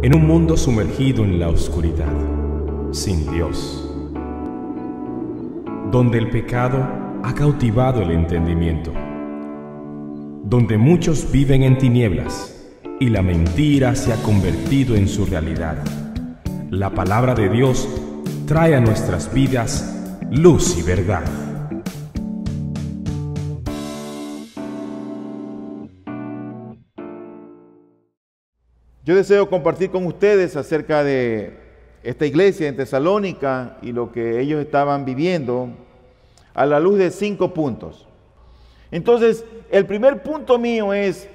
En un mundo sumergido en la oscuridad, sin Dios, donde el pecado ha cautivado el entendimiento, donde muchos viven en tinieblas y la mentira se ha convertido en su realidad, la palabra de Dios trae a nuestras vidas luz y verdad. Yo deseo compartir con ustedes acerca de esta iglesia en Tesalónica y lo que ellos estaban viviendo a la luz de 5 puntos. Entonces, el primer punto mío es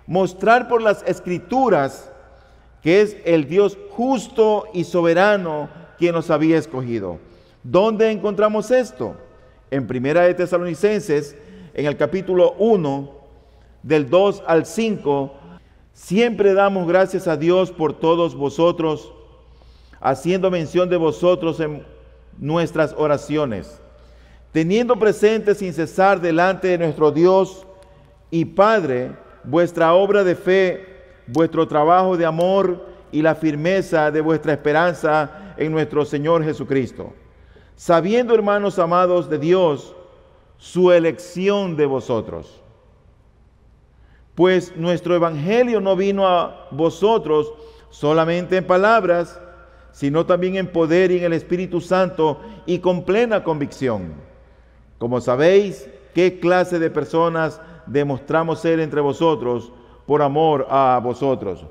mostrar por las Escrituras que es el Dios justo y soberano quien nos había escogido. ¿Dónde encontramos esto? En Primera de Tesalonicenses, en el capítulo 1, del 2 al 5, siempre damos gracias a Dios por todos vosotros, haciendo mención de vosotros en nuestras oraciones, teniendo presente sin cesar delante de nuestro Dios y Padre vuestra obra de fe, vuestro trabajo de amor y la firmeza de vuestra esperanza en nuestro Señor Jesucristo, sabiendo, hermanos amados de Dios, su elección de vosotros. Pues nuestro evangelio no vino a vosotros solamente en palabras, sino también en poder y en el Espíritu Santo y con plena convicción. Como sabéis, qué clase de personas demostramos ser entre vosotros por amor a vosotros.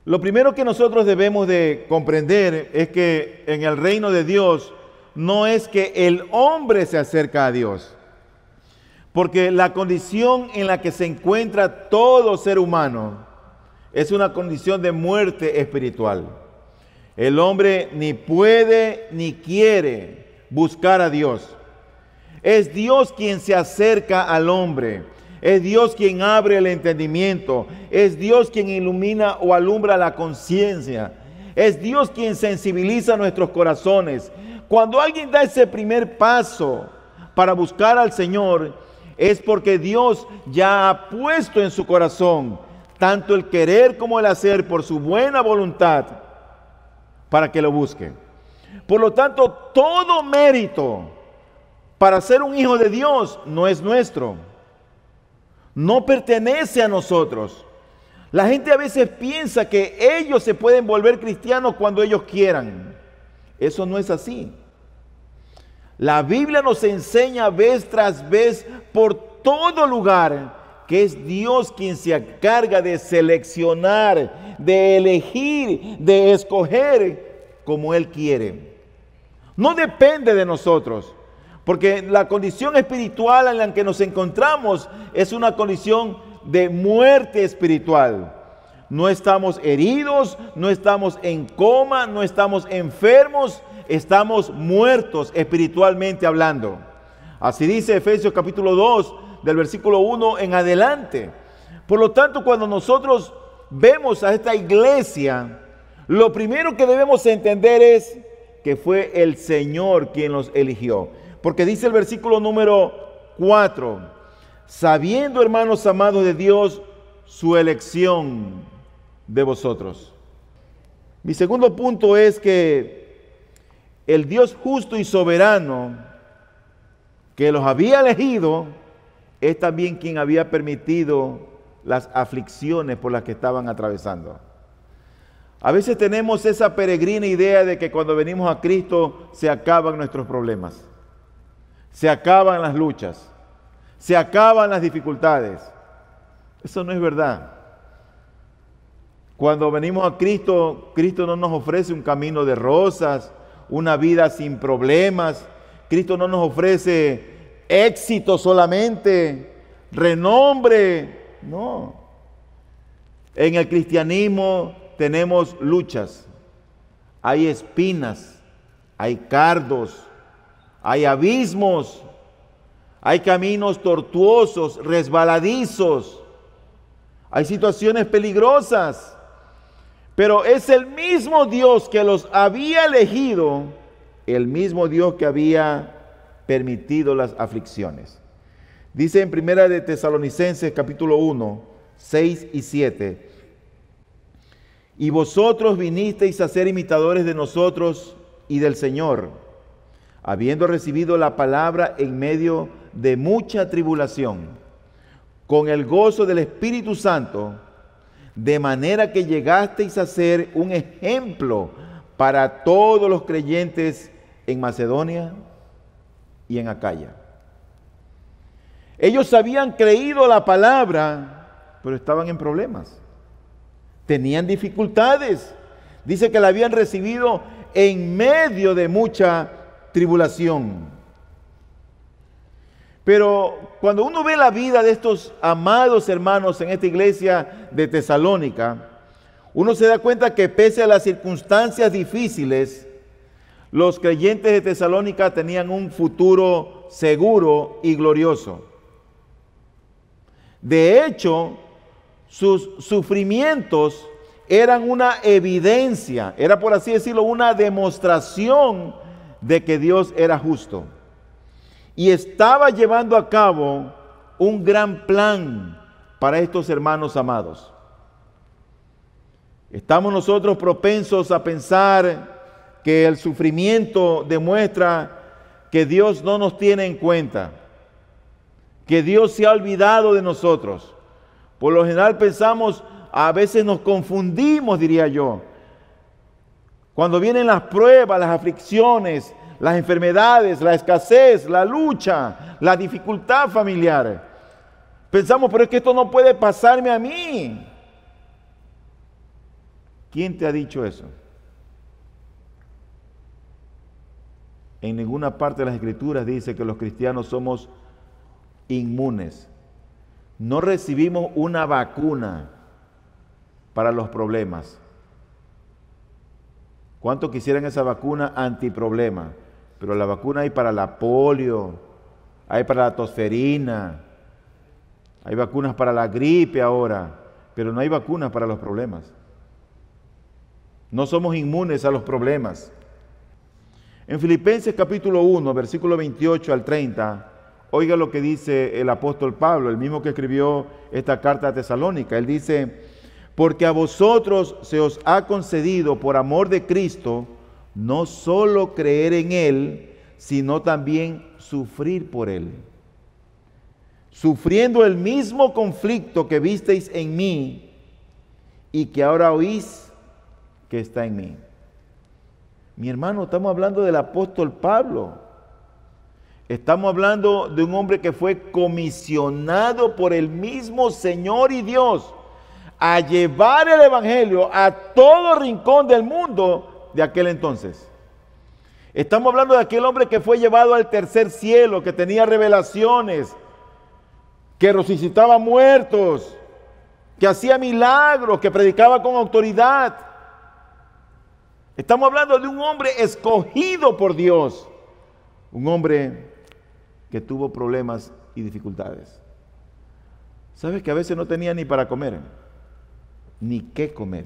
Lo primero que nosotros debemos de comprender es que en el reino de Dios no es que el hombre se acerca a Dios, porque la condición en la que se encuentra todo ser humano es una condición de muerte espiritual. El hombre ni puede ni quiere buscar a Dios. Es Dios quien se acerca al hombre. Es Dios quien abre el entendimiento. Es Dios quien ilumina o alumbra la conciencia. Es Dios quien sensibiliza nuestros corazones. Cuando alguien da ese primer paso para buscar al Señor, es porque Dios ya ha puesto en su corazón tanto el querer como el hacer por su buena voluntad para que lo busque. Por lo tanto, todo mérito para ser un hijo de Dios no es nuestro. No pertenece a nosotros. La gente a veces piensa que ellos se pueden volver cristianos cuando ellos quieran. Eso no es así. La Biblia nos enseña vez tras vez por todo lugar que es Dios quien se encarga de seleccionar, de elegir, de escoger como Él quiere. No depende de nosotros, porque la condición espiritual en la que nos encontramos es una condición de muerte espiritual. No estamos heridos, no estamos en coma, no estamos enfermos, estamos muertos espiritualmente hablando. Así dice Efesios capítulo 2, del versículo 1 en adelante. Por lo tanto, cuando nosotros vemos a esta iglesia, lo primero que debemos entender es que fue el Señor quien los eligió. Porque dice el versículo número 4, sabiendo, hermanos amados de Dios, su elección de vosotros. Mi segundo punto es que el Dios justo y soberano que los había elegido es también quien había permitido las aflicciones por las que estaban atravesando. A veces tenemos esa peregrina idea de que cuando venimos a Cristo se acaban nuestros problemas, se acaban las luchas, se acaban las dificultades. Eso no es verdad. Cuando venimos a Cristo, Cristo no nos ofrece un camino de rosas, una vida sin problemas. Cristo no nos ofrece éxito solamente, renombre. No. En el cristianismo tenemos luchas, hay espinas, hay cardos, hay abismos, hay caminos tortuosos, resbaladizos, hay situaciones peligrosas. Pero es el mismo Dios que los había elegido, el mismo Dios que había permitido las aflicciones. Dice en Primera de Tesalonicenses capítulo 1, 6 y 7, Y vosotros vinisteis a ser imitadores de nosotros y del Señor, habiendo recibido la palabra en medio de mucha tribulación, con el gozo del Espíritu Santo, de manera que llegasteis a ser un ejemplo para todos los creyentes en Macedonia y en Acaya. Ellos habían creído la palabra, pero estaban en problemas. Tenían dificultades. Dice que la habían recibido en medio de mucha tribulación. Pero cuando uno ve la vida de estos amados hermanos en esta iglesia de Tesalónica, uno se da cuenta que pese a las circunstancias difíciles, los creyentes de Tesalónica tenían un futuro seguro y glorioso. De hecho, sus sufrimientos eran una evidencia, era por así decirlo, una demostración de que Dios era justo. Y estaba llevando a cabo un gran plan para estos hermanos amados. Estamos nosotros propensos a pensar que el sufrimiento demuestra que Dios no nos tiene en cuenta, que Dios se ha olvidado de nosotros. Por lo general pensamos, a veces nos confundimos, diría yo. Cuando vienen las pruebas, las aflicciones, las enfermedades, la escasez, la lucha, la dificultad familiar, pensamos, pero es que esto no puede pasarme a mí. ¿Quién te ha dicho eso? En ninguna parte de las Escrituras dice que los cristianos somos inmunes. No recibimos una vacuna para los problemas. ¿Cuántos quisieran esa vacuna antiproblema? Pero la vacuna hay para la polio, hay para la tosferina, hay vacunas para la gripe ahora, pero no hay vacunas para los problemas. No somos inmunes a los problemas. En Filipenses capítulo 1, versículo 28 al 30, oiga lo que dice el apóstol Pablo, el mismo que escribió esta carta a Tesalónica. Él dice: porque a vosotros se os ha concedido por amor de Cristo no solo creer en Él, sino también sufrir por Él, sufriendo el mismo conflicto que visteis en mí y que ahora oís que está en mí. Mi hermano, estamos hablando del apóstol Pablo. Estamos hablando de un hombre que fue comisionado por el mismo Señor y Dios a llevar el evangelio a todo rincón del mundo de aquel entonces. Estamos hablando de aquel hombre que fue llevado al tercer cielo, que tenía revelaciones, que resucitaba muertos, que hacía milagros, que predicaba con autoridad. Estamos hablando de un hombre escogido por Dios, un hombre que tuvo problemas y dificultades. ¿Sabes que a veces no tenía ni para comer, ni qué comer?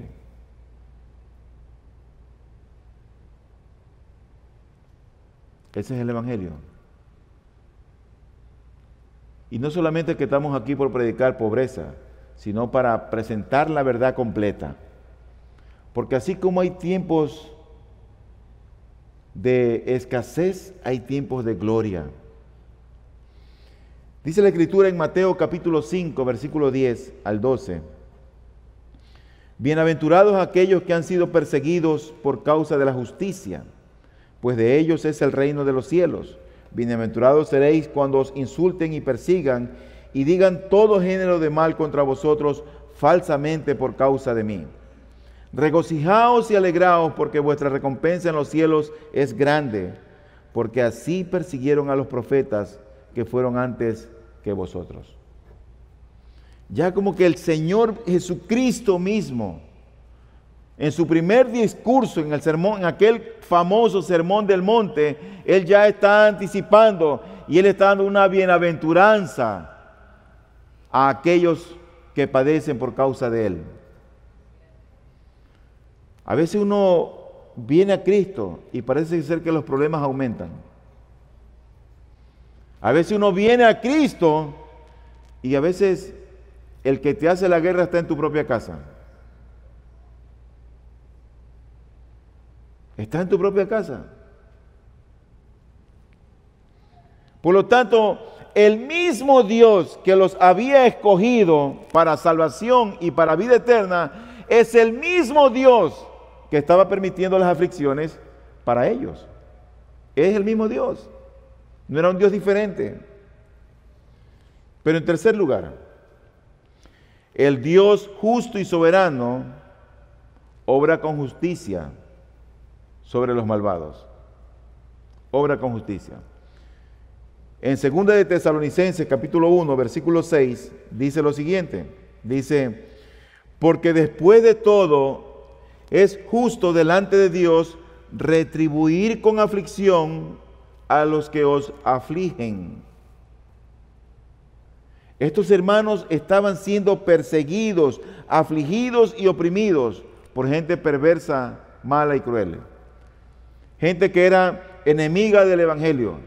Ese es el evangelio. Y no solamente que estamos aquí por predicar pobreza, sino para presentar la verdad completa. Porque así como hay tiempos de escasez, hay tiempos de gloria. Dice la Escritura en Mateo capítulo 5, versículo 10 al 12. Bienaventurados aquellos que han sido perseguidos por causa de la justicia, pues de ellos es el reino de los cielos. Bienaventurados seréis cuando os insulten y persigan y digan todo género de mal contra vosotros falsamente por causa de mí. Regocijaos y alegraos, porque vuestra recompensa en los cielos es grande, porque así persiguieron a los profetas que fueron antes que vosotros. Ya como que el Señor Jesucristo mismo, en su primer discurso, en el sermón, en aquel famoso sermón del monte, Él ya está anticipando y Él está dando una bienaventuranza a aquellos que padecen por causa de Él. A veces uno viene a Cristo y parece ser que los problemas aumentan. A veces uno viene a Cristo y a veces el que te hace la guerra está en tu propia casa. Estás en tu propia casa. Por lo tanto, el mismo Dios que los había escogido para salvación y para vida eterna, es el mismo Dios que estaba permitiendo las aflicciones para ellos. Es el mismo Dios. No era un Dios diferente. Pero en tercer lugar, el Dios justo y soberano obra con justicia sobre los malvados. Obra con justicia. En 2 de Tesalonicenses, capítulo 1, versículo 6, dice lo siguiente. Dice, porque después de todo, es justo delante de Dios retribuir con aflicción a los que os afligen. Estos hermanos estaban siendo perseguidos, afligidos y oprimidos por gente perversa, mala y cruel. Gente que era enemiga del Evangelio.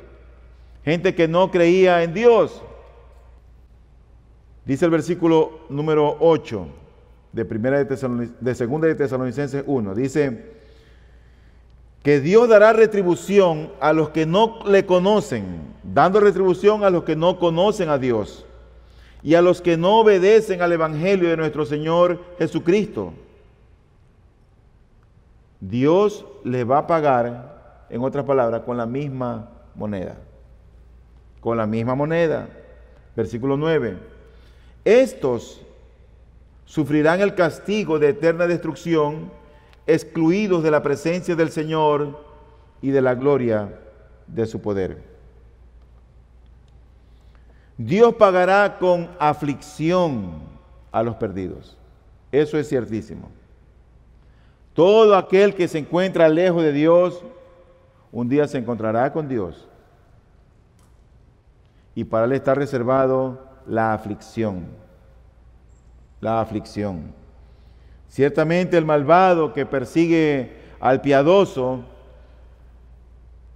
Gente que no creía en Dios. Dice el versículo número 8 de 2 de Tesalonicenses 1. Dice que Dios dará retribución a los que no le conocen, dando retribución a los que no conocen a Dios y a los que no obedecen al Evangelio de nuestro Señor Jesucristo. Dios les va a pagar, en otras palabras, con la misma moneda. Con la misma moneda. Versículo 9. Estos sufrirán el castigo de eterna destrucción, excluidos de la presencia del Señor y de la gloria de su poder. Dios pagará con aflicción a los perdidos. Eso es ciertísimo. Todo aquel que se encuentra lejos de Dios, un día se encontrará con Dios. Y para él está reservado la aflicción. La aflicción. Ciertamente el malvado que persigue al piadoso,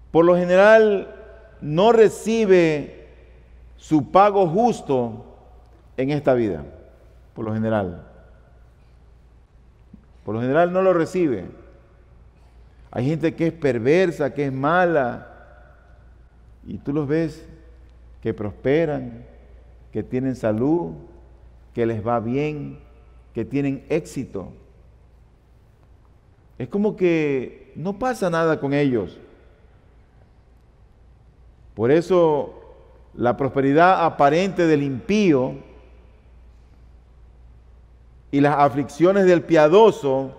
por lo general no recibe su pago justo en esta vida. Por lo general. Por lo general no lo recibe. Hay gente que es perversa, que es mala, y tú los ves que prosperan, que tienen salud, que les va bien, que tienen éxito. Es como que no pasa nada con ellos. Por eso la prosperidad aparente del impío y las aflicciones del piadoso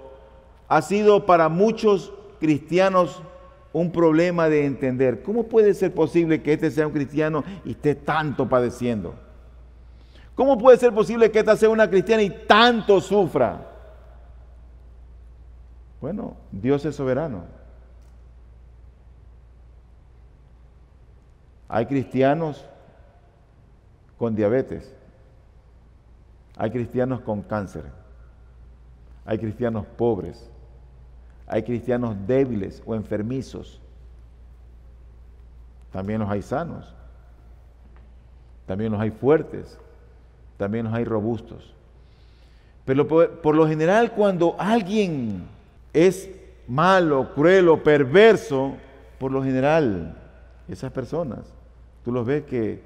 ha sido para muchos cristianos un problema de entender. ¿Cómo puede ser posible que este sea un cristiano y esté tanto padeciendo? ¿Cómo puede ser posible que esta sea una cristiana y tanto sufra? Bueno, Dios es soberano. Hay cristianos con diabetes. Hay cristianos con cáncer. Hay cristianos pobres. Hay cristianos débiles o enfermizos. También los hay sanos. También los hay fuertes. También los hay robustos. Pero por lo general, cuando alguien es malo, cruel o perverso, por lo general, esas personas, tú los ves que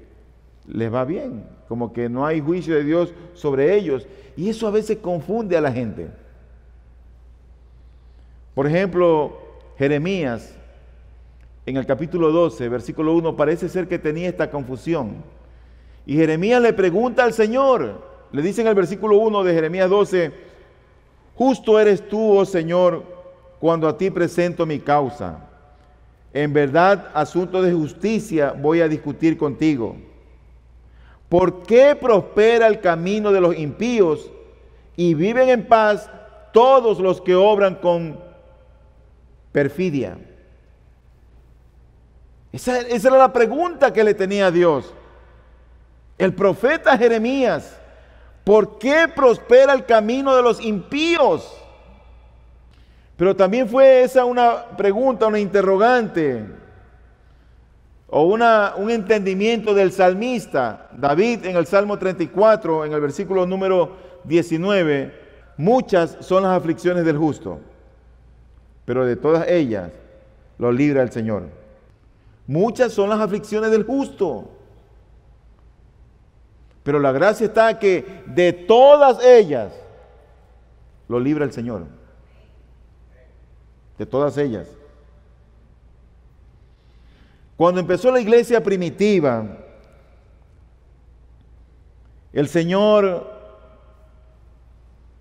les va bien, como que no hay juicio de Dios sobre ellos. Y eso a veces confunde a la gente. Por ejemplo, Jeremías, en el capítulo 12, versículo 1, parece ser que tenía esta confusión. Y Jeremías le pregunta al Señor, le dice en el versículo 1 de Jeremías 12, justo eres tú, oh Señor, cuando a ti presento mi causa. En verdad, asunto de justicia voy a discutir contigo. ¿Por qué prospera el camino de los impíos y viven en paz todos los que obran con perfidia? Esa era la pregunta que le tenía a Dios. El profeta Jeremías, ¿por qué prospera el camino de los impíos? Pero también fue esa una pregunta, una interrogante, o un entendimiento del salmista David en el Salmo 34, en el versículo número 19, muchas son las aflicciones del justo. pero de todas ellas lo libra el Señor. Muchas son las aflicciones del justo, pero la gracia está que de todas ellas lo libra el Señor. De todas ellas. Cuando empezó la iglesia primitiva, el Señor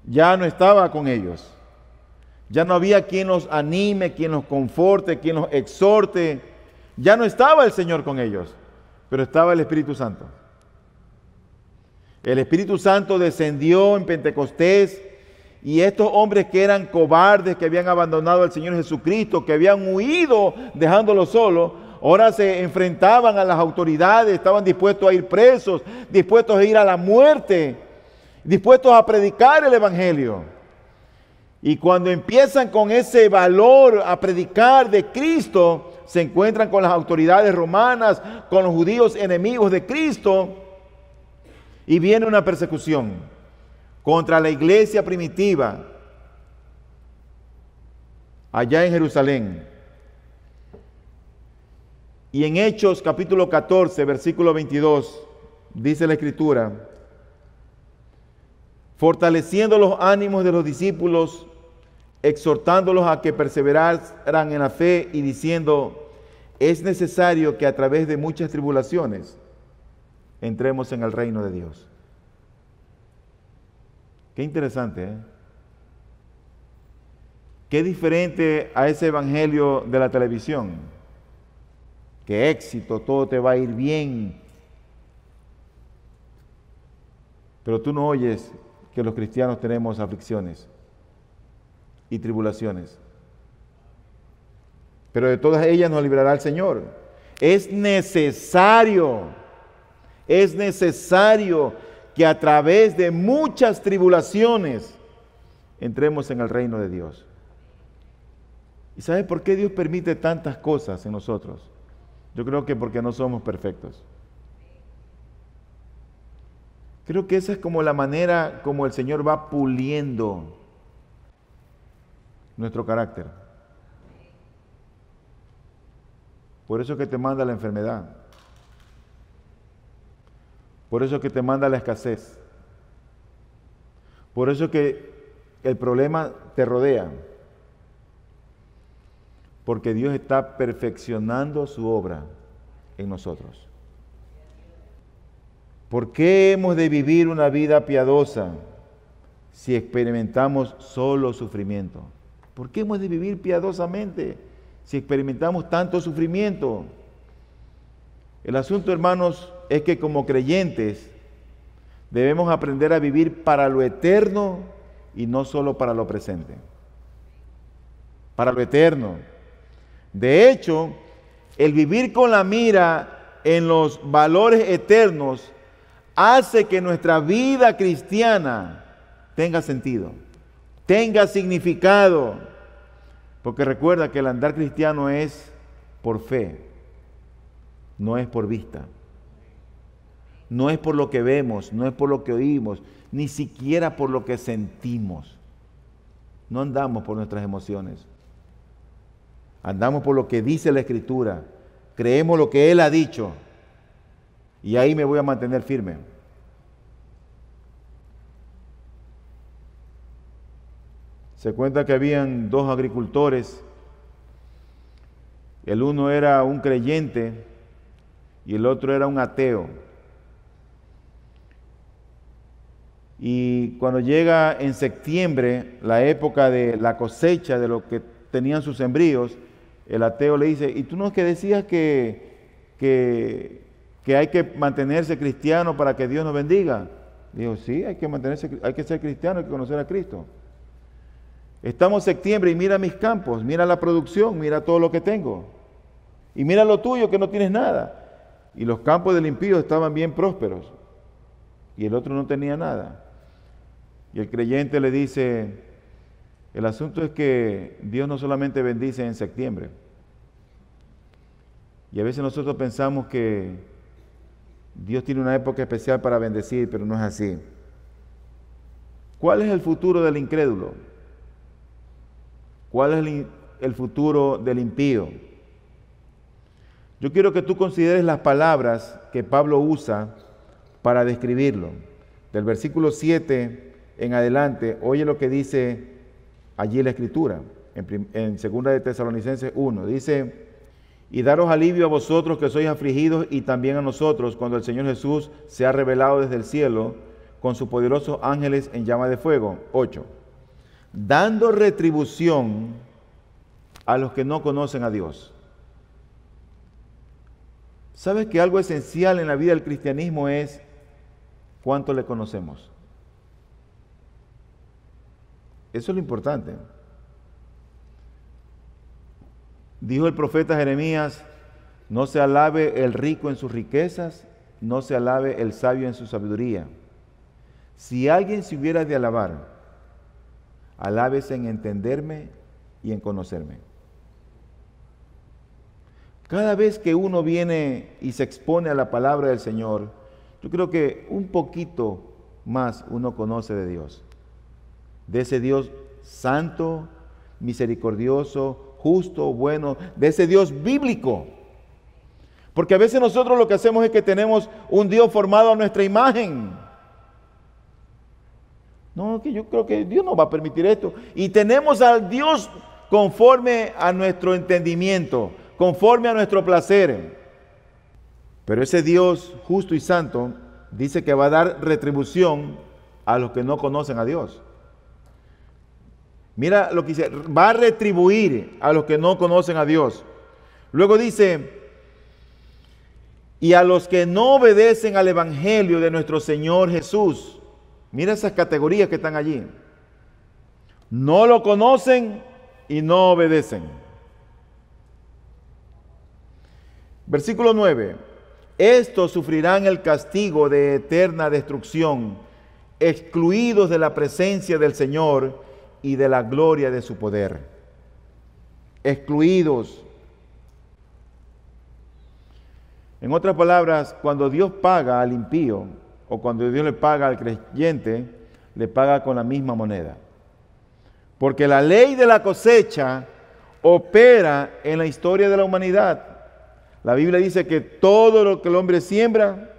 ya no estaba con ellos. Ya no había quien los anime, quien los conforte, quien los exhorte. Ya no estaba el Señor con ellos, pero estaba el Espíritu Santo. El Espíritu Santo descendió en Pentecostés y estos hombres que eran cobardes, que habían abandonado al Señor Jesucristo, que habían huido dejándolo solo, ahora se enfrentaban a las autoridades, estaban dispuestos a ir presos, dispuestos a ir a la muerte, dispuestos a predicar el Evangelio. Y cuando empiezan con ese valor a predicar de Cristo, se encuentran con las autoridades romanas, con los judíos enemigos de Cristo, y viene una persecución contra la iglesia primitiva allá en Jerusalén. Y en Hechos capítulo 14, versículo 22, dice la Escritura: fortaleciendo los ánimos de los discípulos, exhortándolos a que perseveraran en la fe y diciendo: es necesario que a través de muchas tribulaciones entremos en el reino de Dios. Qué interesante, ¿eh? Qué diferente a ese evangelio de la televisión. Qué éxito, todo te va a ir bien. Pero tú no oyes que los cristianos tenemos aflicciones y tribulaciones. Pero de todas ellas nos librará el Señor. Es necesario que a través de muchas tribulaciones entremos en el reino de Dios. ¿Y sabes por qué Dios permite tantas cosas en nosotros? Yo creo que porque no somos perfectos. Creo que esa es como la manera como el Señor va puliendo nuestro carácter. Por eso que te manda la enfermedad. Por eso que te manda la escasez. Por eso que el problema te rodea. Porque Dios está perfeccionando su obra en nosotros. ¿Por qué hemos de vivir una vida piadosa si experimentamos solo sufrimiento? ¿Por qué hemos de vivir piadosamente si experimentamos tanto sufrimiento? El asunto, hermanos, es que como creyentes debemos aprender a vivir para lo eterno y no solo para lo presente. Para lo eterno. De hecho, el vivir con la mira en los valores eternos hace que nuestra vida cristiana tenga sentido, tenga significado. Porque recuerda que el andar cristiano es por fe, no es por vista. No es por lo que vemos, no es por lo que oímos, ni siquiera por lo que sentimos. No andamos por nuestras emociones. Andamos por lo que dice la Escritura. Creemos lo que Él ha dicho. Y ahí me voy a mantener firme. Se cuenta que habían dos agricultores. El uno era un creyente y el otro era un ateo. Y cuando llega en septiembre, la época de la cosecha de lo que tenían sus sembríos, el ateo le dice: ¿y tú no es que decías que hay que mantenerse cristiano para que Dios nos bendiga? Dijo: sí, hay que ser cristiano, hay que conocer a Cristo. Estamos en septiembre y mira mis campos, mira la producción, mira todo lo que tengo. Y mira lo tuyo que no tienes nada. Y los campos del impío estaban bien prósperos y el otro no tenía nada. Y el creyente le dice: el asunto es que Dios no solamente bendice en septiembre. Y a veces nosotros pensamos que Dios tiene una época especial para bendecir, pero no es así. ¿Cuál es el futuro del incrédulo? ¿Cuál es el futuro del impío. Yo quiero que tú consideres las palabras que Pablo usa para describirlo. Del versículo 7 en adelante, oye lo que dice allí la Escritura, en 2 de Tesalonicenses 1. Dice: y daros alivio a vosotros que sois afligidos, y también a nosotros, cuando el Señor Jesús se ha revelado desde el cielo con sus poderosos ángeles en llama de fuego. 8. Dando retribución a los que no conocen a Dios. ¿Sabes que algo esencial en la vida del cristianismo es cuánto le conocemos? Eso es lo importante. Dijo el profeta Jeremías: no se alabe el rico en sus riquezas, no se alabe el sabio en su sabiduría. Si alguien se hubiera de alabar, alábese en entenderme y en conocerme. Cada vez que uno viene y se expone a la palabra del Señor, yo creo que un poquito más uno conoce de Dios. De ese Dios santo, misericordioso, justo, bueno, de ese Dios bíblico. Porque a veces nosotros lo que hacemos es que tenemos un Dios formado a nuestra imagen. No, que yo creo que Dios no va a permitir esto. Y tenemos al Dios conforme a nuestro entendimiento, conforme a nuestro placer. Pero ese Dios justo y santo dice que va a dar retribución a los que no conocen a Dios. Mira lo que dice: va a retribuir a los que no conocen a Dios. Luego dice: y a los que no obedecen al Evangelio de nuestro Señor Jesús. Mira esas categorías que están allí. No lo conocen y no obedecen. Versículo 9. Estos sufrirán el castigo de eterna destrucción, excluidos de la presencia del Señor y de la gloria de su poder. Excluidos. En otras palabras, cuando Dios paga al impío, o cuando Dios le paga al creyente, le paga con la misma moneda. Porque la ley de la cosecha opera en la historia de la humanidad. La Biblia dice que todo lo que el hombre siembra,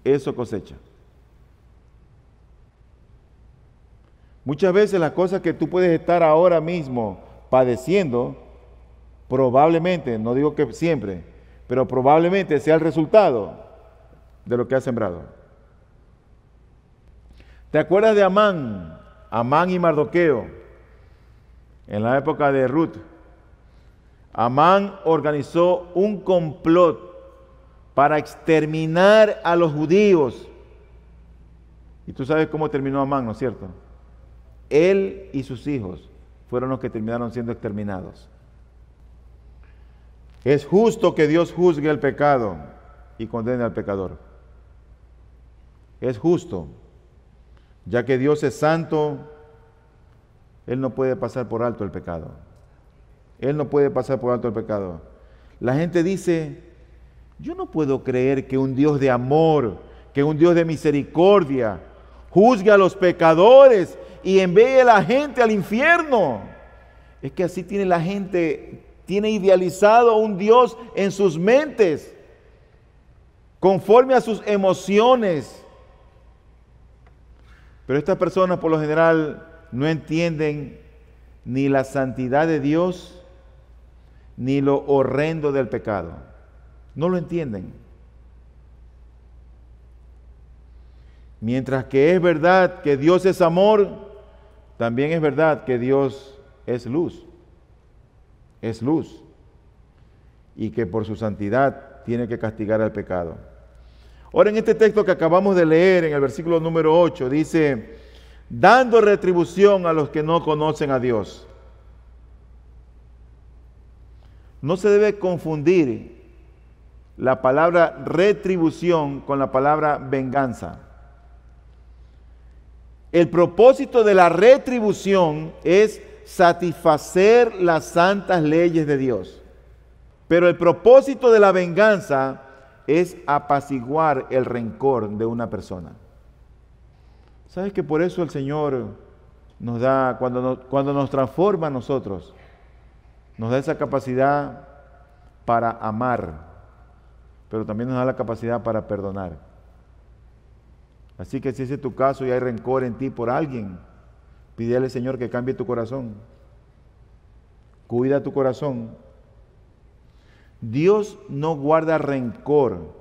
eso cosecha. Muchas veces las cosas que tú puedes estar ahora mismo padeciendo, probablemente, no digo que siempre, pero probablemente sea el resultado de lo que has sembrado. ¿Te acuerdas de Amán? Amán y Mardoqueo, en la época de Ruth. Amán organizó un complot para exterminar a los judíos. Y tú sabes cómo terminó Amán, ¿no es cierto? Él y sus hijos fueron los que terminaron siendo exterminados. Es justo que Dios juzgue el pecado y condene al pecador. Es justo, ya que Dios es santo, Él no puede pasar por alto el pecado. Él no puede pasar por alto el pecado. La gente dice: yo no puedo creer que un Dios de amor, que un Dios de misericordia, juzgue a los pecadores y envíe a la gente al infierno. Es que así tiene la gente, tiene idealizado a un Dios en sus mentes, conforme a sus emociones. Pero estas personas por lo general no entienden ni la santidad de Dios, ni lo horrendo del pecado. No lo entienden. Mientras que es verdad que Dios es amor, también es verdad que Dios es luz. Es luz. Y que por su santidad tiene que castigar al pecado. Ahora, en este texto que acabamos de leer, en el versículo número 8, dice: dando retribución a los que no conocen a Dios. No se debe confundir la palabra retribución con la palabra venganza. El propósito de la retribución es satisfacer las santas leyes de Dios. Pero el propósito de la venganza es apaciguar el rencor de una persona. ¿Sabes que por eso el Señor nos da, cuando nos transforma a nosotros, Nos da esa capacidad para amar, pero también nos da la capacidad para perdonar. Así que si ese es tu caso y hay rencor en ti por alguien, pídele al Señor que cambie tu corazón. Cuida tu corazón. Dios no guarda rencor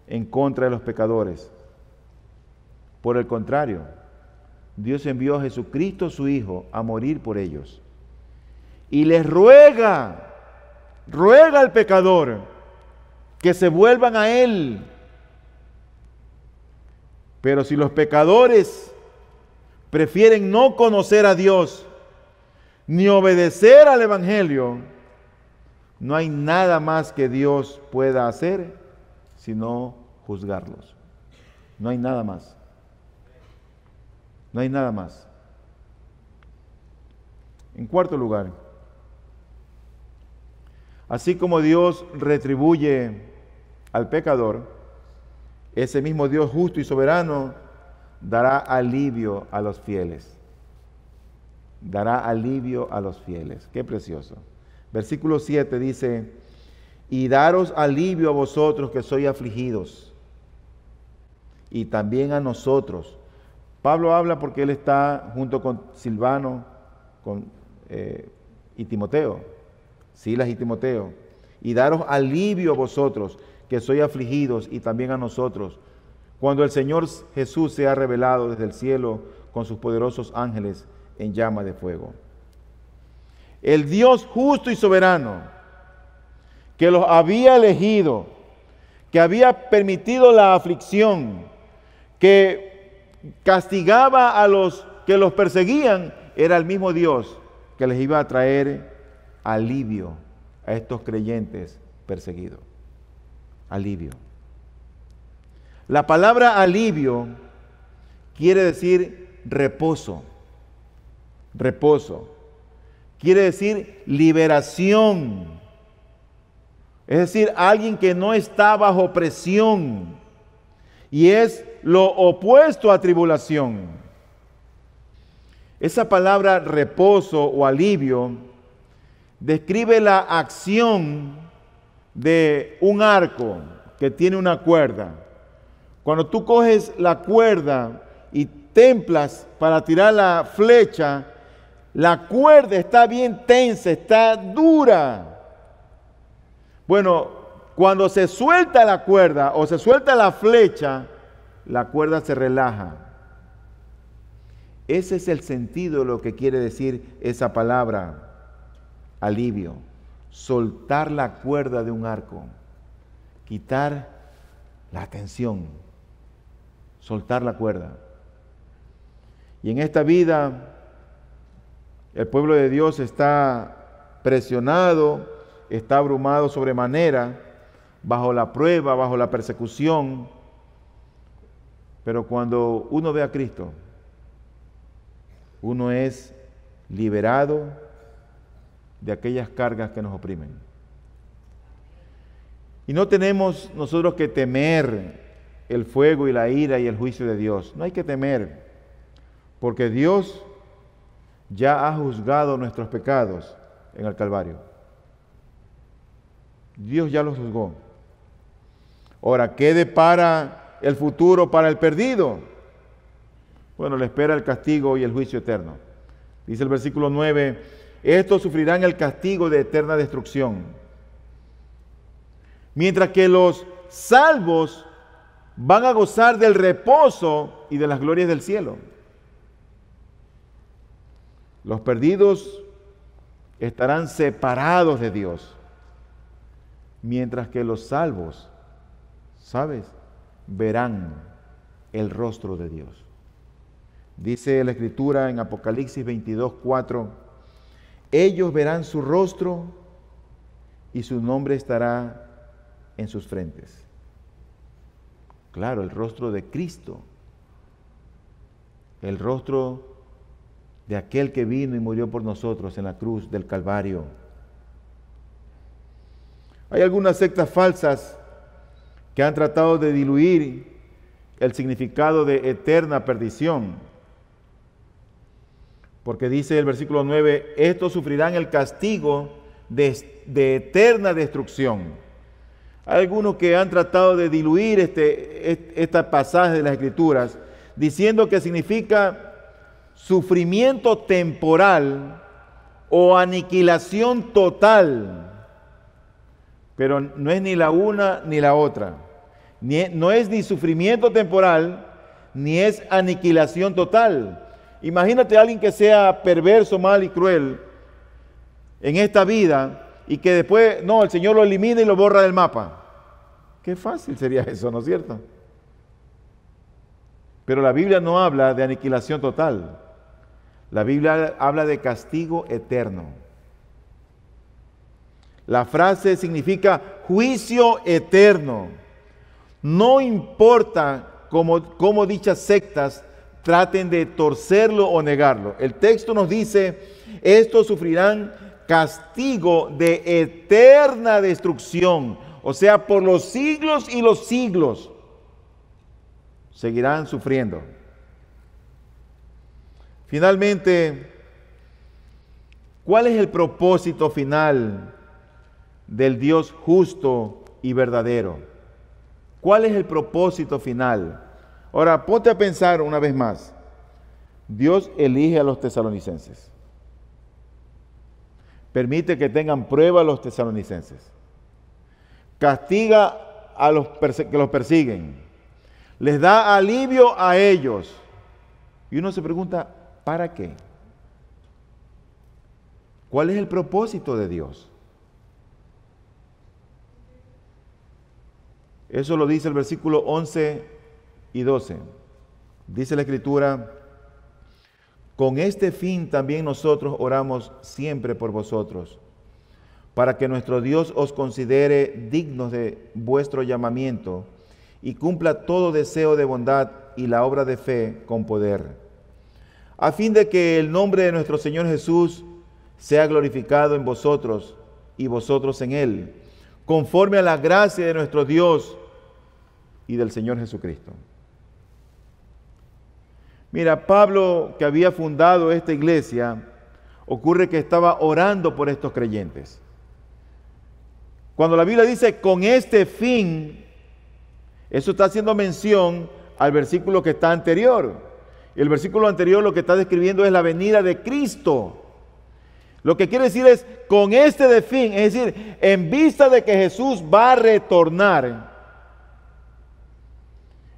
en contra de los pecadores. Por el contrario, Dios envió a Jesucristo su Hijo a morir por ellos. Y les ruega al pecador que se vuelvan a Él. Pero si los pecadores prefieren no conocer a Dios ni obedecer al Evangelio, no hay nada más que Dios pueda hacer sino juzgarlos. No hay nada más. No hay nada más. En cuarto lugar, así como Dios retribuye al pecador, ese mismo Dios justo y soberano dará alivio a los fieles. Dará alivio a los fieles. Qué precioso. Versículo 7 dice, y daros alivio a vosotros que sois afligidos, y también a nosotros. Pablo habla porque él está junto con Silvano y Timoteo, Silas y Timoteo, y daros alivio a vosotros que sois afligidos, y también a nosotros, cuando el Señor Jesús se ha revelado desde el cielo con sus poderosos ángeles en llama de fuego. El Dios justo y soberano, que los había elegido, que había permitido la aflicción, que castigaba a los que los perseguían, era el mismo Dios que les iba a traer alivio a estos creyentes perseguidos. Alivio. La palabra alivio quiere decir reposo. Reposo. Quiere decir liberación. Es decir, alguien que no está bajo presión. Y es lo opuesto a tribulación. Esa palabra reposo o alivio describe la acción de un arco que tiene una cuerda. Cuando tú coges la cuerda y templas para tirar la flecha, la cuerda está bien tensa, está dura. Bueno, cuando se suelta la cuerda o se suelta la flecha, la cuerda se relaja. Ese es el sentido de lo que quiere decir esa palabra, alivio. Soltar la cuerda de un arco, quitar la tensión, soltar la cuerda. Y en esta vida, el pueblo de Dios está presionado, está abrumado sobremanera, bajo la prueba, bajo la persecución. Pero cuando uno ve a Cristo, uno es liberado de aquellas cargas que nos oprimen. Y no tenemos nosotros que temer el fuego y la ira y el juicio de Dios. No hay que temer, porque Dios ya ha juzgado nuestros pecados en el Calvario. Dios ya los juzgó. Ahora, ¿qué depara el futuro para el perdido? Bueno, le espera el castigo y el juicio eterno. Dice el versículo 9, estos sufrirán el castigo de eterna destrucción, mientras que los salvos van a gozar del reposo y de las glorias del cielo. Los perdidos estarán separados de Dios, mientras que los salvos, ¿sabes?, verán el rostro de Dios. Dice la Escritura en Apocalipsis 22:4, ellos verán su rostro y su nombre estará en sus frentes. Claro, el rostro de Cristo, el rostro de aquel que vino y murió por nosotros en la cruz del Calvario. Hay algunas sectas falsas que han tratado de diluir el significado de eterna perdición, porque dice el versículo 9, estos sufrirán el castigo de eterna destrucción. Hay algunos que han tratado de diluir este pasaje de las Escrituras, diciendo que significa sufrimiento temporal o aniquilación total. Pero no es ni la una ni la otra. No es ni sufrimiento temporal, ni es aniquilación total. Imagínate a alguien que sea perverso, mal y cruel en esta vida y que después, no, el Señor lo elimina y lo borra del mapa. Qué fácil sería eso, ¿no es cierto? Pero la Biblia no habla de aniquilación total. La Biblia habla de castigo eterno. La frase significa juicio eterno. No importa cómo dichas sectas traten de torcerlo o negarlo. El texto nos dice, estos sufrirán castigo de eterna destrucción. O sea, por los siglos y los siglos seguirán sufriendo. Finalmente, ¿cuál es el propósito final del Dios justo y verdadero? ¿Cuál es el propósito final? Ahora, ponte a pensar una vez más. Dios elige a los tesalonicenses. Permite que tengan prueba a los tesalonicenses. Castiga a los que los persiguen. Les da alivio a ellos. Y uno se pregunta, ¿para qué? ¿Cuál es el propósito de Dios? Eso lo dice el versículo 11 y 12. Dice la Escritura, con este fin también nosotros oramos siempre por vosotros, para que nuestro Dios os considere dignos de vuestro llamamiento y cumpla todo deseo de bondad y la obra de fe con poder, a fin de que el nombre de nuestro Señor Jesús sea glorificado en vosotros y vosotros en Él, conforme a la gracia de nuestro Dios y del Señor Jesucristo. Mira, Pablo, que había fundado esta iglesia, ocurre que estaba orando por estos creyentes. Cuando la Biblia dice con este fin, eso está haciendo mención al versículo que está anterior. El versículo anterior lo que está describiendo es la venida de Cristo. Lo que quiere decir es con este de fin, es decir, en vista de que Jesús va a retornar.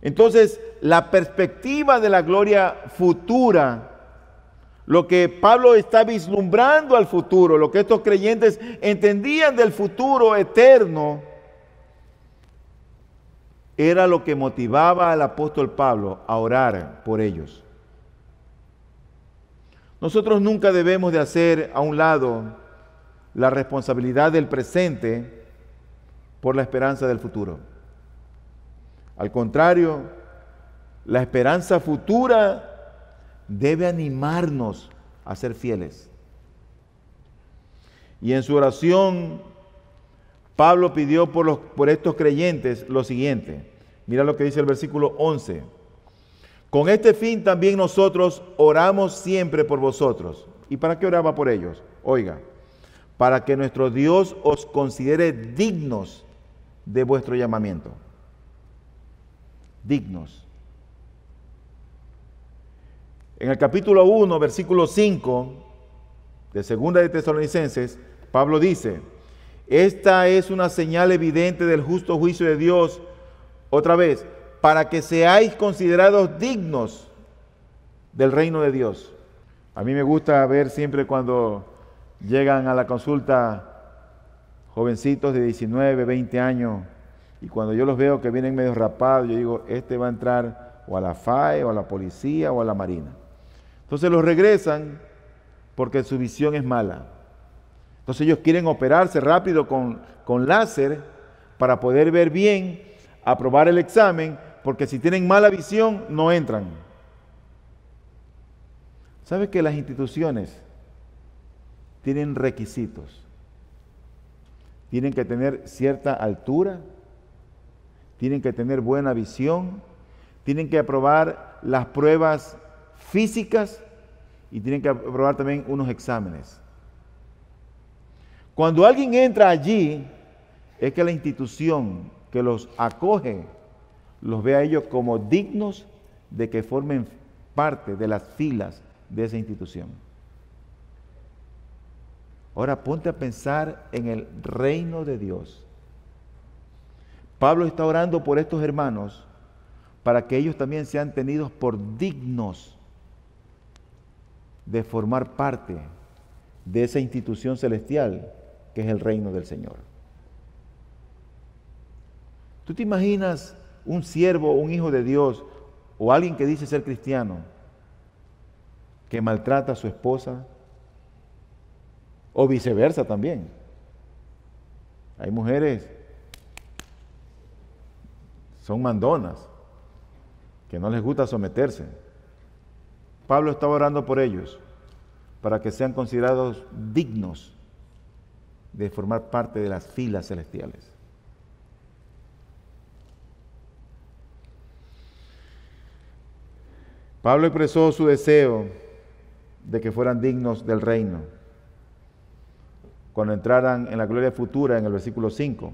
Entonces, la perspectiva de la gloria futura, lo que Pablo está vislumbrando al futuro, lo que estos creyentes entendían del futuro eterno, era lo que motivaba al apóstol Pablo a orar por ellos. Nosotros nunca debemos de hacer a un lado la responsabilidad del presente por la esperanza del futuro. Al contrario, la esperanza futura debe animarnos a ser fieles. Y en su oración, Pablo pidió por estos creyentes lo siguiente. Mira lo que dice el versículo 11. Con este fin también nosotros oramos siempre por vosotros. ¿Y para qué oraba por ellos? Oiga, para que nuestro Dios os considere dignos de vuestro llamamiento. Dignos. En el capítulo 1, versículo 5 de Segunda de Tesalonicenses, Pablo dice, esta es una señal evidente del justo juicio de Dios, otra vez, para que seáis considerados dignos del reino de Dios. A mí me gusta ver siempre cuando llegan a la consulta jovencitos de 19, 20 años, y cuando yo los veo que vienen medio rapados, yo digo, este va a entrar o a la FAE, o a la policía, o a la marina. Entonces los regresan porque su visión es mala. Entonces ellos quieren operarse rápido con láser para poder ver bien, aprobar el examen, porque si tienen mala visión no entran. ¿Sabes que las instituciones tienen requisitos? Tienen que tener cierta altura, tienen que tener buena visión, tienen que aprobar las pruebas físicas y tienen que aprobar también unos exámenes. Cuando alguien entra allí, es que la institución que los acoge los ve a ellos como dignos de que formen parte de las filas de esa institución. Ahora ponte a pensar en el reino de Dios. Pablo está orando por estos hermanos para que ellos también sean tenidos por dignos de formar parte de esa institución celestial que es el reino del Señor. ¿Tú te imaginas un siervo o un hijo de Dios o alguien que dice ser cristiano que maltrata a su esposa? O viceversa también. Hay mujeres, son mandonas, que no les gusta someterse. Pablo estaba orando por ellos, para que sean considerados dignos de formar parte de las filas celestiales. Pablo expresó su deseo de que fueran dignos del reino cuando entraran en la gloria futura en el versículo 5.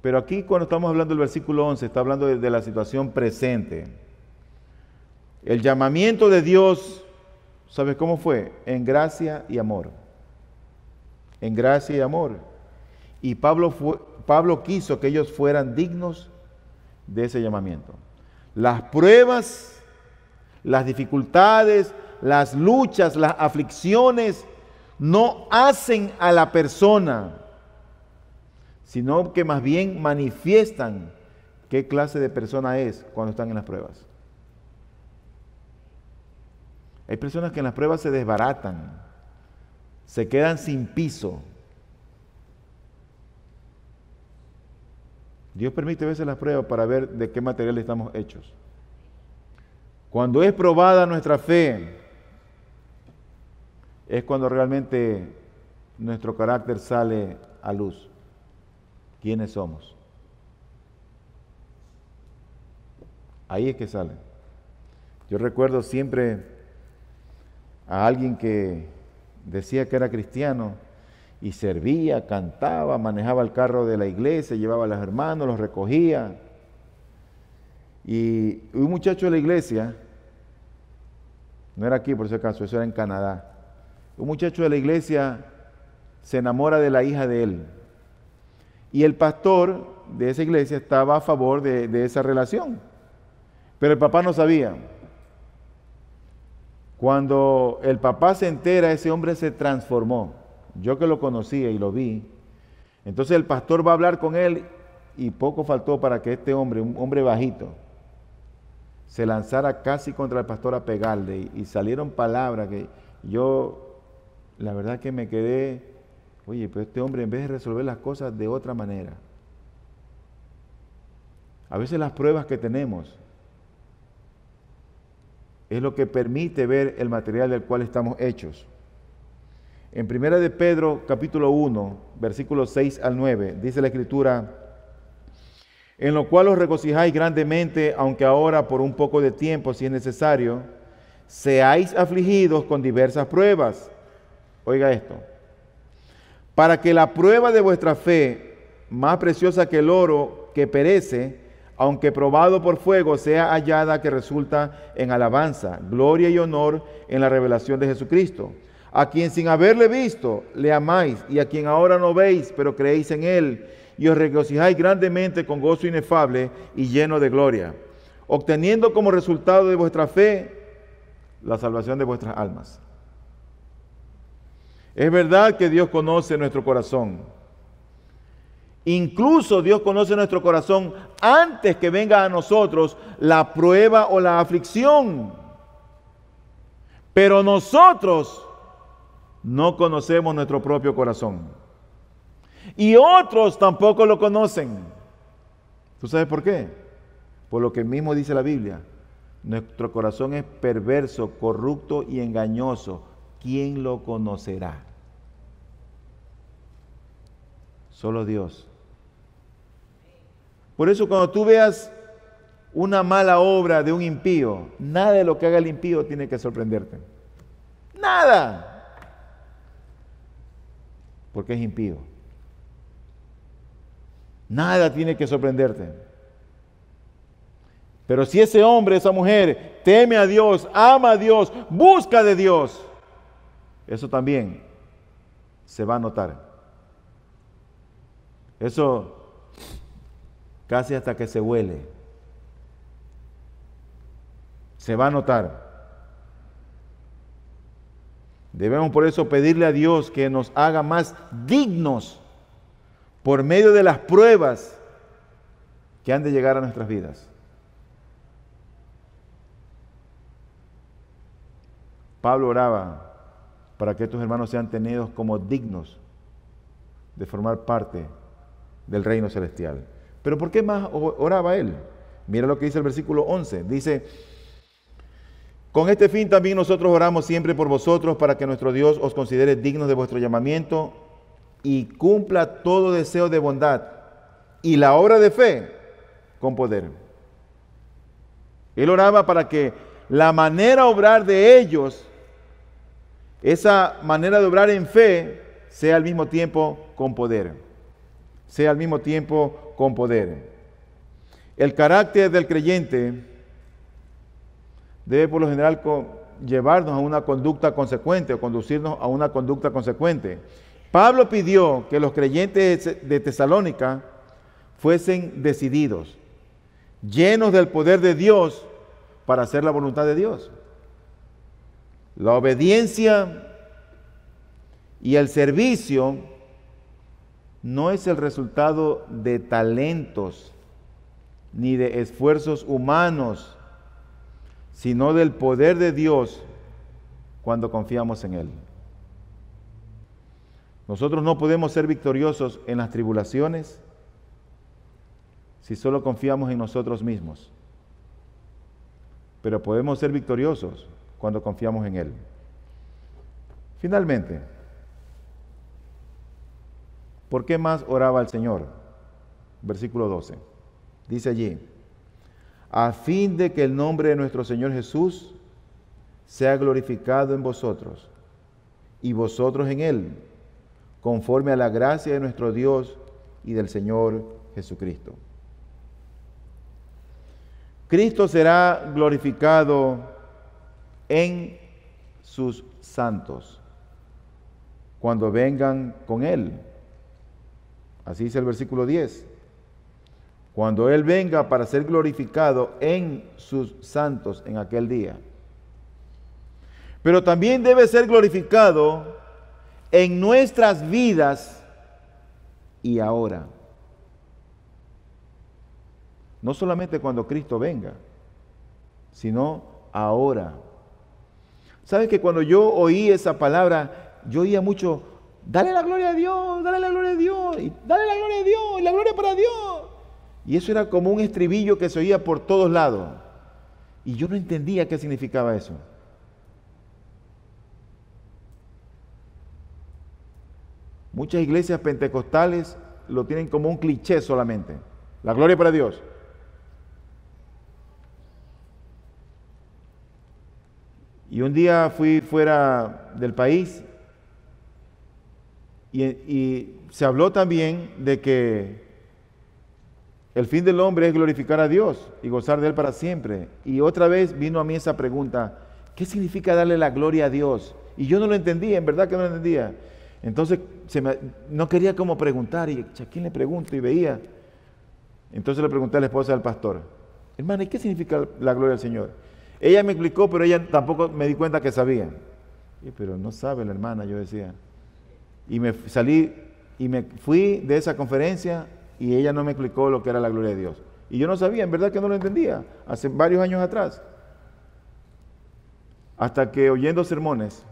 Pero aquí cuando estamos hablando del versículo 11, está hablando de la situación presente. El llamamiento de Dios, ¿sabes cómo fue? En gracia y amor. En gracia y amor. Y Pablo quiso que ellos fueran dignos de ese llamamiento. Las pruebas, las dificultades, las luchas, las aflicciones no hacen a la persona, sino que más bien manifiestan qué clase de persona es cuando están en las pruebas. Hay personas que en las pruebas se desbaratan, se quedan sin piso. Dios permite a veces las pruebas para ver de qué material estamos hechos. Cuando es probada nuestra fe, es cuando realmente nuestro carácter sale a luz. ¿Quiénes somos? Ahí es que sale. Yo recuerdo siempre a alguien que decía que era cristiano y servía, cantaba, manejaba el carro de la iglesia, llevaba a los hermanos, los recogía. Y un muchacho de la iglesia, no era aquí por si acaso, eso era en Canadá. Un muchacho de la iglesia se enamora de la hija de él. Y el pastor de esa iglesia estaba a favor de esa relación. Pero el papá no sabía. Cuando el papá se entera, ese hombre se transformó. Yo que lo conocía y lo vi. Entonces el pastor va a hablar con él y poco faltó para que este hombre, un hombre bajito, se lanzara casi contra el pastor a pegarle. Y salieron palabras que yo... La verdad que me quedé, oye, pero este hombre en vez de resolver las cosas de otra manera. A veces las pruebas que tenemos es lo que permite ver el material del cual estamos hechos. En 1 de Pedro, capítulo 1, versículos 6 al 9, dice la Escritura: en lo cual os regocijáis grandemente, aunque ahora por un poco de tiempo, si es necesario, seáis afligidos con diversas pruebas. Oiga esto, para que la prueba de vuestra fe, más preciosa que el oro que perece, aunque probado por fuego, sea hallada que resulta en alabanza, gloria y honor en la revelación de Jesucristo, a quien sin haberle visto le amáis, y a quien ahora no veis, pero creéis en él, y os regocijáis grandemente con gozo inefable y lleno de gloria, obteniendo como resultado de vuestra fe la salvación de vuestras almas. Es verdad que Dios conoce nuestro corazón. Incluso Dios conoce nuestro corazón antes que venga a nosotros la prueba o la aflicción. Pero nosotros no conocemos nuestro propio corazón. Y otros tampoco lo conocen. ¿Tú sabes por qué? Por lo que mismo dice la Biblia. Nuestro corazón es perverso, corrupto y engañoso. ¿Quién lo conocerá? Solo Dios. Por eso cuando tú veas una mala obra de un impío, nada de lo que haga el impío tiene que sorprenderte. Nada. porque es impío. Nada tiene que sorprenderte. Pero si ese hombre, esa mujer, teme a Dios, ama a Dios, busca de Dios, eso también se va a notar. Eso casi hasta que se huele. Se va a notar. Debemos por eso pedirle a Dios que nos haga más dignos por medio de las pruebas que han de llegar a nuestras vidas. Pablo oraba para que estos hermanos sean tenidos como dignos de formar parte del reino celestial. Pero ¿por qué más oraba él? Mira lo que dice el versículo 11. Dice: con este fin también nosotros oramos siempre por vosotros, para que nuestro Dios os considere dignos de vuestro llamamiento y cumpla todo deseo de bondad y la obra de fe con poder. Él oraba para que la manera de obrar de ellos, esa manera de obrar en fe, sea al mismo tiempo con poder. Sea al mismo tiempo con poder. El carácter del creyente debe por lo general llevarnos a una conducta consecuente o conducirnos a una conducta consecuente. Pablo pidió que los creyentes de Tesalónica fuesen decididos, llenos del poder de Dios para hacer la voluntad de Dios. La obediencia y el servicio no es el resultado de talentos ni de esfuerzos humanos, sino del poder de Dios cuando confiamos en Él. Nosotros no podemos ser victoriosos en las tribulaciones si solo confiamos en nosotros mismos, pero podemos ser victoriosos cuando confiamos en Él. Finalmente, ¿por qué más oraba el Señor? Versículo 12. Dice allí: a fin de que el nombre de nuestro Señor Jesús sea glorificado en vosotros y vosotros en Él, conforme a la gracia de nuestro Dios y del Señor Jesucristo. Cristo será glorificado en sus santos cuando vengan con Él. Así dice el versículo 10. Cuando Él venga para ser glorificado en sus santos en aquel día. Pero también debe ser glorificado en nuestras vidas y ahora. No solamente cuando Cristo venga, sino ahora. ¿Sabes que cuando yo oí esa palabra, yo oía mucho: dale la gloria a Dios, dale la gloria a Dios, y dale la gloria a Dios, y la gloria para Dios? Y eso era como un estribillo que se oía por todos lados. Y yo no entendía qué significaba eso. Muchas iglesias pentecostales lo tienen como un cliché solamente. La gloria para Dios. Y un día fui fuera del país y se habló también de que el fin del hombre es glorificar a Dios y gozar de Él para siempre. Y otra vez vino a mí esa pregunta: ¿qué significa darle la gloria a Dios? Y yo no lo entendía, en verdad que no lo entendía. Entonces no quería como preguntar, y ¿a quién le pregunto? Y veía. Entonces le pregunté a la esposa del pastor: hermana, ¿y qué significa la gloria al Señor? Ella me explicó, pero ella tampoco me di cuenta que sabía. Pero no sabe la hermana, yo decía. Y me salí y me fui de esa conferencia y ella no me explicó lo que era la gloria de Dios. Y yo no sabía, en verdad que no lo entendía, hace varios años atrás. Hasta que oyendo sermones,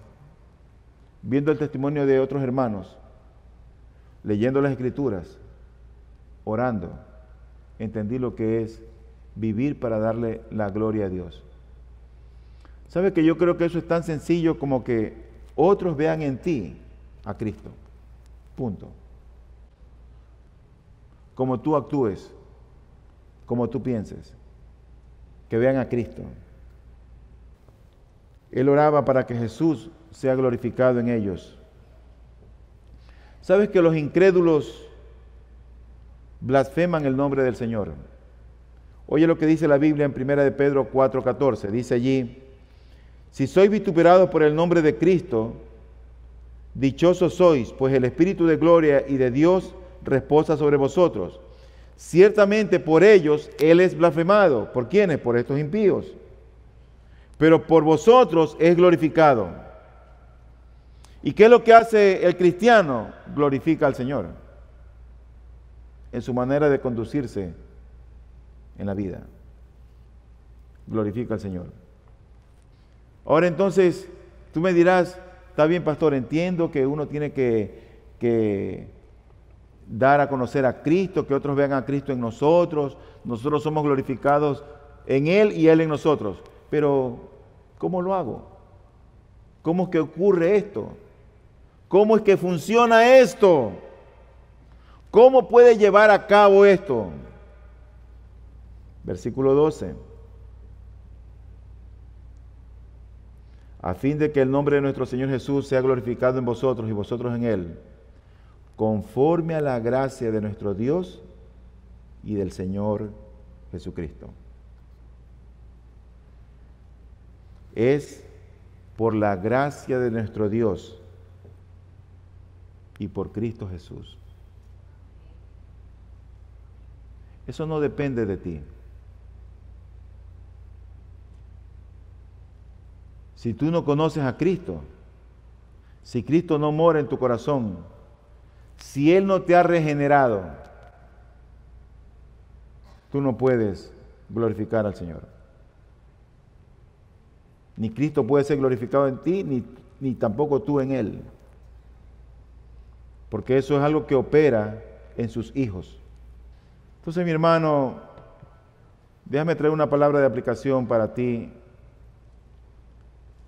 viendo el testimonio de otros hermanos, leyendo las Escrituras, orando, entendí lo que es vivir para darle la gloria a Dios. ¿Sabe que yo creo que eso es tan sencillo como que otros vean en ti a Cristo? Punto. Como tú actúes, como tú pienses, que vean a Cristo. Él oraba para que Jesús sea glorificado en ellos. ¿Sabes que los incrédulos blasfeman el nombre del Señor? Oye lo que dice la Biblia en 1 de Pedro 4:14. Dice allí: si sois vituperados por el nombre de Cristo, dichosos sois, pues el Espíritu de gloria y de Dios reposa sobre vosotros. Ciertamente por ellos Él es blasfemado. ¿Por quiénes? Por estos impíos. Pero por vosotros es glorificado. ¿Y qué es lo que hace el cristiano? Glorifica al Señor en su manera de conducirse en la vida. Glorifica al Señor. Ahora entonces, tú me dirás, está bien, pastor, entiendo que uno tiene que dar a conocer a Cristo, que otros vean a Cristo en nosotros, nosotros somos glorificados en Él y Él en nosotros. Pero, ¿cómo lo hago? ¿Cómo es que ocurre esto? ¿Cómo es que funciona esto? ¿Cómo puede llevar a cabo esto? Versículo 12. A fin de que el nombre de nuestro Señor Jesús sea glorificado en vosotros y vosotros en Él, conforme a la gracia de nuestro Dios y del Señor Jesucristo. Es por la gracia de nuestro Dios y por Cristo Jesús. Eso no depende de ti. Si tú no conoces a Cristo, si Cristo no mora en tu corazón, si Él no te ha regenerado, tú no puedes glorificar al Señor. Ni Cristo puede ser glorificado en ti, ni tampoco tú en Él. Porque eso es algo que opera en sus hijos. Entonces, mi hermano, déjame traer una palabra de aplicación para ti.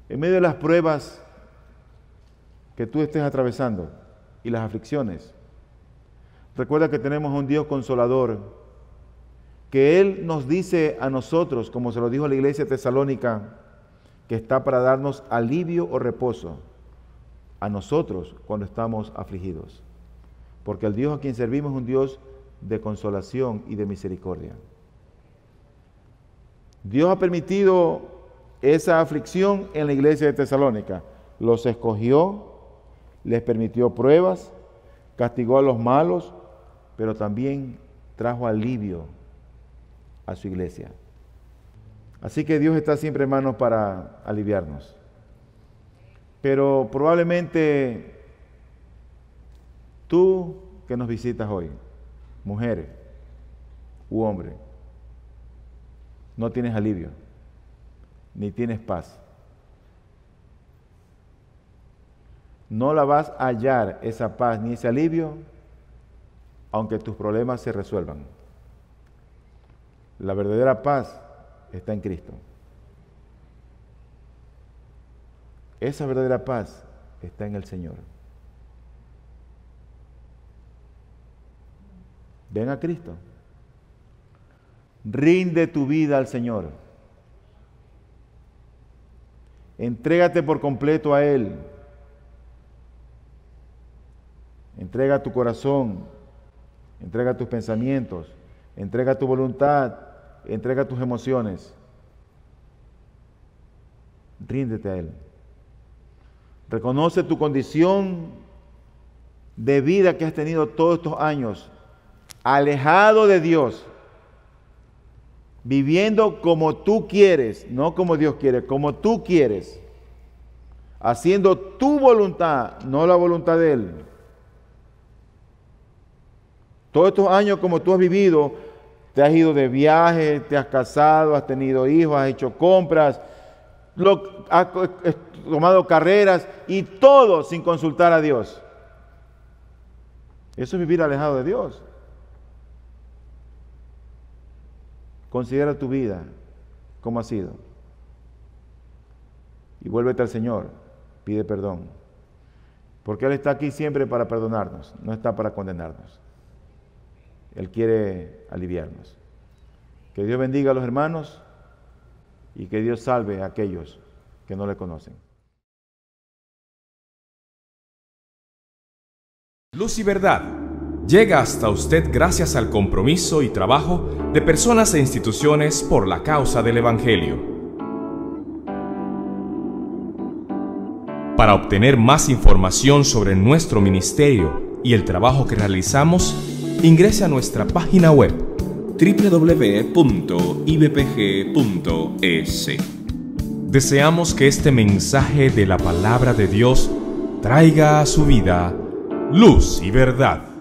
En medio de las pruebas que tú estés atravesando y las aflicciones, recuerda que tenemos un Dios consolador, que Él nos dice a nosotros, como se lo dijo a la iglesia tesalónica, que está para darnos alivio o reposo a nosotros cuando estamos afligidos. Porque el Dios a quien servimos es un Dios de consolación y de misericordia. Dios ha permitido esa aflicción en la iglesia de Tesalónica. Los escogió, les permitió pruebas, castigó a los malos, pero también trajo alivio a su iglesia. Así que Dios está siempre, hermanos, para aliviarnos. Pero probablemente tú que nos visitas hoy, mujer u hombre, no tienes alivio, ni tienes paz. No la vas a hallar esa paz ni ese alivio, aunque tus problemas se resuelvan. La verdadera paz está en Cristo. Esa verdadera paz está en el Señor. Ven a Cristo. Rinde tu vida al Señor. Entrégate por completo a Él. Entrega tu corazón, entrega tus pensamientos, entrega tu voluntad, entrega tus emociones. Ríndete a Él. Reconoce tu condición de vida que has tenido todos estos años, alejado de Dios, viviendo como tú quieres, no como Dios quiere, como tú quieres, haciendo tu voluntad, no la voluntad de Él. Todos estos años como tú has vivido, te has ido de viaje, te has casado, has tenido hijos, has hecho compras, has tomado carreras y todo sin consultar a Dios. Eso es vivir alejado de Dios. Considera tu vida como ha sido y vuélvete al Señor, pide perdón, porque Él está aquí siempre para perdonarnos, no está para condenarnos. Él quiere aliviarnos. Que Dios bendiga a los hermanos y que Dios salve a aquellos que no le conocen. Luz y Verdad llega hasta usted gracias al compromiso y trabajo de personas e instituciones por la causa del Evangelio. Para obtener más información sobre nuestro ministerio y el trabajo que realizamos, ingrese a nuestra página web www.ibpg.es. Deseamos que este mensaje de la palabra de Dios traiga a su vida luz y verdad.